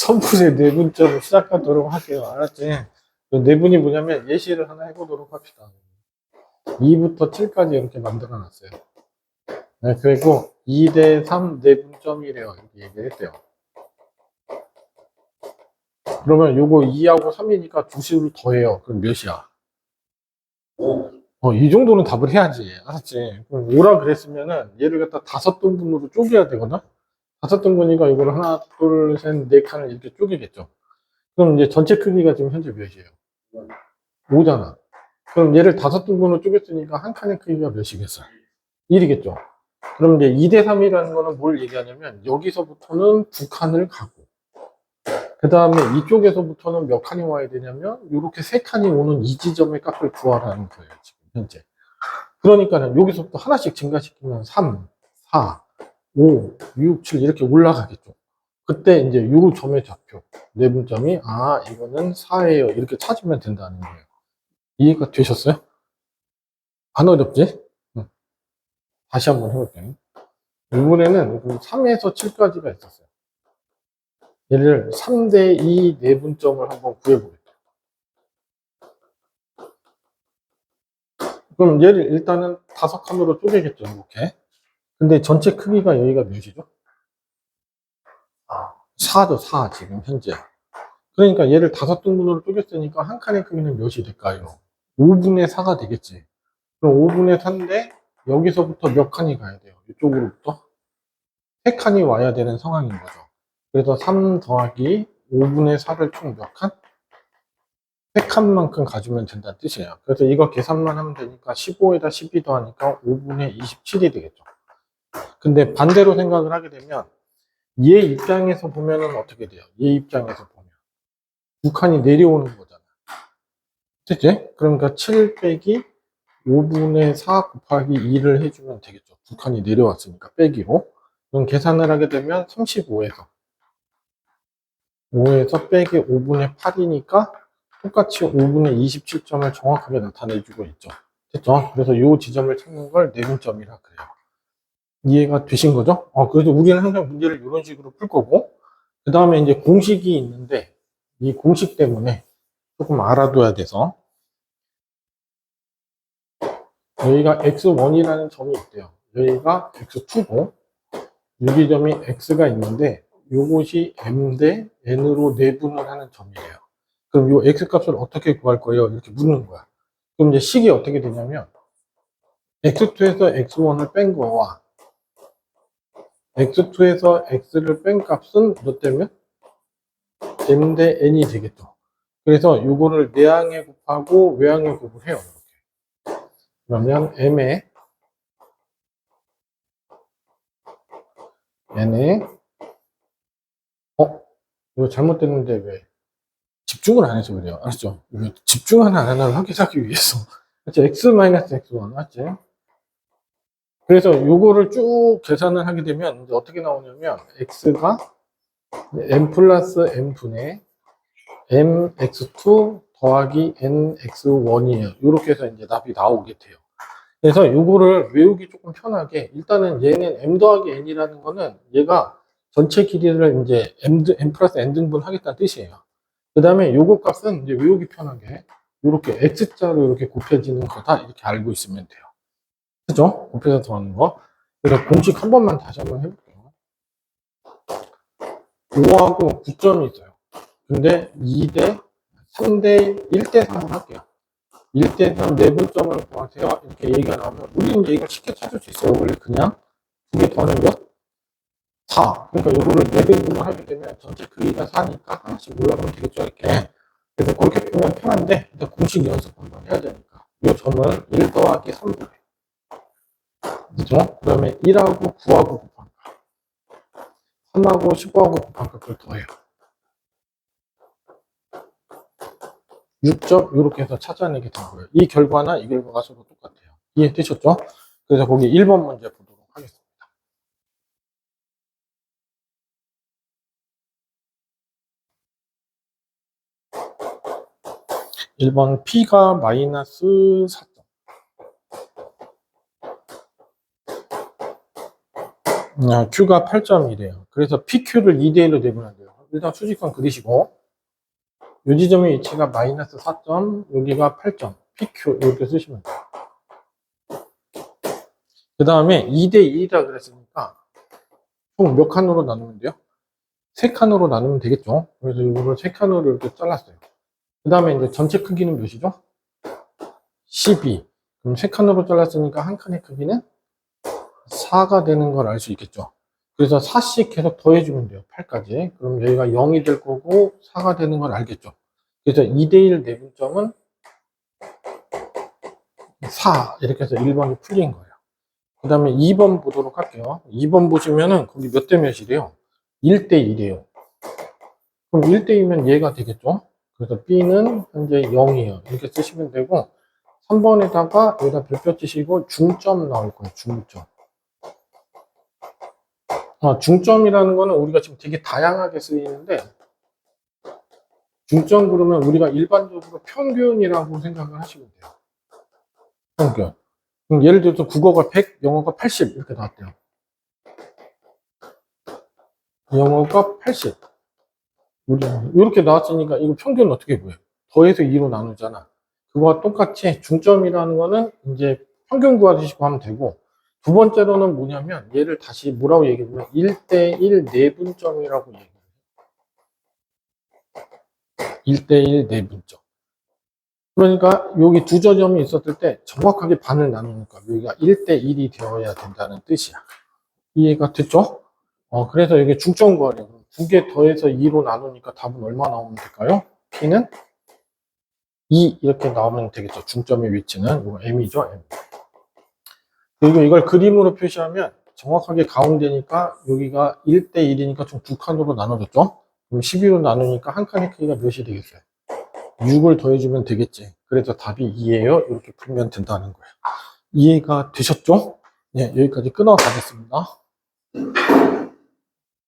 선분의 내분점을 시작하도록 할게요. 알았지? 그 내분이 뭐냐면 예시를 하나 해보도록 합시다. 2부터 7까지 이렇게 만들어 놨어요. 네, 그리고 2대 3 내분점이래요. 이렇게 얘기를 했대요. 그러면 요거 2하고 3이니까 두 수를 더해요. 그럼 몇이야? 이 정도는 답을 해야지. 알았지? 그럼 5라 그랬으면은 얘를 갖다 5등분으로 쪼개야 되거든? 5등분이니까 이거를 하나, 둘, 셋, 네 칸을 이렇게 쪼개겠죠. 그럼 이제 전체 크기가 지금 현재 몇이에요? 5잖아. 그럼 얘를 5등분으로 쪼갰으니까 한 칸의 크기가 몇이겠어? 1이겠죠. 그럼 이제 2대 3이라는 거는 뭘 얘기하냐면 여기서부터는 두 칸을 가고 그 다음에 이쪽에서부터는 몇 칸이 와야 되냐면 이렇게 세 칸이 오는 이 지점의 값을 구하라는 거예요. 지금 현재. 그러니까는 여기서부터 하나씩 증가시키면 3, 4, 5, 6, 7 이렇게 올라가겠죠. 그때 이제 요 점의 좌표 내분점이 이거는 4예요 이렇게 찾으면 된다는 거예요. 이해가 되셨어요? 안 어렵지? 다시 한번 해볼게요. 이번에는 3에서 7까지가 있었어요. 얘를 3대 2 내분점을 한번 구해보겠습니다. 그럼 얘를 일단은 5칸으로 쪼개겠죠, 이렇게. 근데 전체 크기가 여기가 몇이죠? 4죠, 4, 지금 현재. 그러니까 얘를 5등분으로 쪼갰으니까 한 칸의 크기는 몇이 될까요? 5분의 4가 되겠지. 그럼 5분의 4인데, 여기서부터 몇 칸이 가야 돼요? 이쪽으로부터? 3칸이 와야 되는 상황인 거죠. 그래서 3 더하기 5분의 4를 총 몇 칸? 3칸만큼 가지면 된다는 뜻이에요. 그래서 이거 계산만 하면 되니까 15에다 12 더하니까 5분의 27이 되겠죠. 근데 반대로 생각을 하게 되면 얘 입장에서 보면은 어떻게 돼요? 얘 입장에서 보면 두 칸이 내려오는 거잖아. 그치? 그러니까 7 빼기 5분의 4 곱하기 2를 해주면 되겠죠. 두 칸이 내려왔으니까 빼기로. 그럼 계산을 하게 되면 35에서 5에서 빼기 5분의 8이니까 똑같이 5분의 27점을 정확하게 나타내주고 있죠. 됐죠? 그래서 이 지점을 찾는 걸 내분점이라 그래요. 이해가 되신 거죠? 그래서 우리는 항상 문제를 이런 식으로 풀 거고, 그 다음에 이제 공식이 있는데, 이 공식 때문에 조금 알아둬야 돼서, 여기가 x1이라는 점이 있대요. 여기가 x2고, 여기 점이 x가 있는데, 이것이 m 대 n으로 내분을 하는 점이에요. 그럼 이 x 값을 어떻게 구할 거예요? 이렇게 묻는 거야. 그럼 이제 식이 어떻게 되냐면, x2에서 x1을 뺀 거와, x2에서 x를 뺀 값은 몇 대면? m 대 n이 되겠죠. 그래서 이거를 내항에 곱하고 외항에 곱을 해요. 이렇게. 그러면 m에 n에 이거 잘못됐는데 왜 집중을 안 해서 그래요. 알았죠? 이거 집중하나 안 하나를 확인하기 위해서. 그렇죠? x-x1 맞지? 그래서 이거를 쭉 계산을 하게 되면 이제 어떻게 나오냐면 x가 m 플러스 n분의 mx2 더하기 nx1이에요. 이렇게 해서 이제 답이 나오게 돼요. 그래서 이거를 외우기 조금 편하게 일단은 얘는 m 더하기 n이라는 거는 얘가 전체 길이를 이제 m 플러스 n 등분 하겠다는 뜻이에요. 그 다음에 요거 값은 이제 외우기 편하게 이렇게 x자로 이렇게 곱해지는 거다 이렇게 알고 있으면 돼요. 그죠? 곱해서 더하는 거. 그래서 공식 한 번만 다시 한번 해볼게요. 5하고 9점이 있어요. 근데 2대 3대 1대 3을 할게요. 1대 3 내분점을 구하세요. 이렇게 얘기가 나오면 우리는 이제 이걸 쉽게 찾을 수 있어요. 원래 그냥 두 개 더하는 몇? 4. 그러니까 이거를 내분으로 하게 되면 전체 크기가 4니까 하나씩 올라가면 되겠죠. 이렇게. 그래서 그렇게 보면 편한데 일단 공식 연습 한번 해야 되니까 이 점을 1 더하기 3로 해. 그죠? 그 다음에 1하고 9하고 곱한 거 3하고 15하고 곱한 값을 더해요. 6점 이렇게 해서 찾아내게 된 거예요. 이 결과나 이 결과가 서로 똑같아요. 이해되셨죠? 그래서 거기 1번 문제 보도록 하겠습니다. 1번 P가 마이너스 4점. Q가 8점이래요. 그래서 PQ를 2대1로 내분한대요. 일단 수직선 그리시고, 요 지점의 위치가 마이너스 4점, 여기가 8점, PQ 이렇게 쓰시면 돼요. 그 다음에 2대2다 그랬으니까 총 몇 칸으로 나누면 돼요? 3칸으로 나누면 되겠죠. 그래서 이거를 3칸으로 이렇게 잘랐어요. 그 다음에 이제 전체 크기는 몇이죠? 12. 그럼 3칸으로 잘랐으니까 한 칸의 크기는 4가 되는 걸 알 수 있겠죠. 그래서 4씩 계속 더해주면 돼요. 8까지. 그럼 여기가 0이 될 거고 4가 되는 걸 알겠죠. 그래서 2대1 내분점은 4 이렇게 해서 1번이 풀린 거예요. 그 다음에 2번 보도록 할게요. 2번 보시면은 거기 몇 대 몇이래요? 1대1이에요. 그럼 1대2면 얘가 되겠죠. 그래서 B는 현재 0이에요. 이렇게 쓰시면 되고 3번에다가 여기다 별표 치시고 중점 나올 거예요. 중점. 중점이라는 거는 우리가 지금 되게 다양하게 쓰이는데 중점 그러면 우리가 일반적으로 평균이라고 생각을 하시면 돼요. 평균. 그럼 예를 들어서 국어가 100, 영어가 80 이렇게 나왔대요. 영어가 80. 이렇게 나왔으니까 이거 평균은 어떻게 보여요? 더해서 2로 나누잖아. 그거와 똑같이 중점이라는 거는 이제 평균 구하시고 하면 되고 두 번째로는 뭐냐면 얘를 다시 뭐라고 얘기하면 1대1 내분점이라고 얘기해요. 1대1 내분점. 그러니까 여기 두 저점이 있었을 때 정확하게 반을 나누니까 여기가 1대1이 되어야 된다는 뜻이야. 이해가 됐죠? 그래서 이게 중점 구하려고. 두 개 더해서 2로 나누니까 답은 얼마 나오면 될까요? P는 2 이렇게 나오면 되겠죠. 중점의 위치는 이거 M이죠. M. 그리고 이걸 그림으로 표시하면 정확하게 가운데니까 여기가 1대1이니까 좀 두 칸으로 나눠졌죠. 그럼 12로 나누니까 한 칸의 크기가 몇이 되겠어요? 6을 더해주면 되겠지. 그래서 답이 2예요. 이렇게 풀면 된다는 거예요. 이해가 되셨죠? 네, 여기까지 끊어가겠습니다.